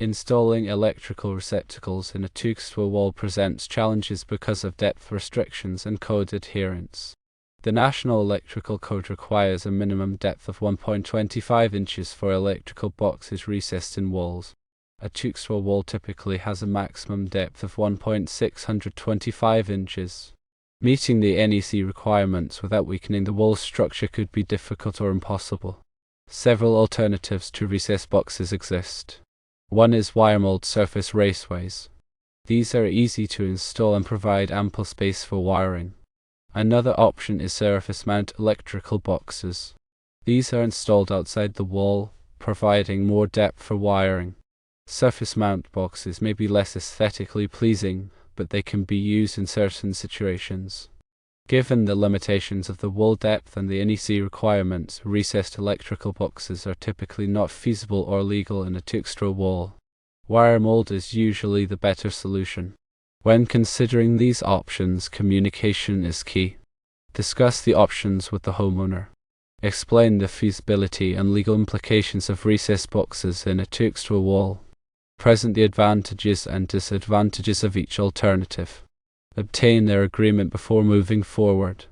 Installing electrical receptacles in a two-extra wall presents challenges because of depth restrictions and code adherence. The National Electrical Code requires a minimum depth of 1.25 inches for electrical boxes recessed in walls. A two-extra wall typically has a maximum depth of 1.625 inches. Meeting the NEC requirements without weakening the wall structure could be difficult or impossible. Several alternatives to recessed boxes exist. One is Wiremold surface raceways. These are easy to install and provide ample space for wiring. Another option is surface mount electrical boxes. These are installed outside the wall, providing more depth for wiring. Surface mount boxes may be less aesthetically pleasing, but they can be used in certain situations. Given the limitations of the wall depth and the NEC requirements, recessed electrical boxes are typically not feasible or legal in a two-extra wall. Wiremold is usually the better solution. When considering these options, communication is key. Discuss the options with the homeowner. Explain the feasibility and legal implications of recessed boxes in a two-extra wall. Present the advantages and disadvantages of each alternative. Obtain their agreement before moving forward.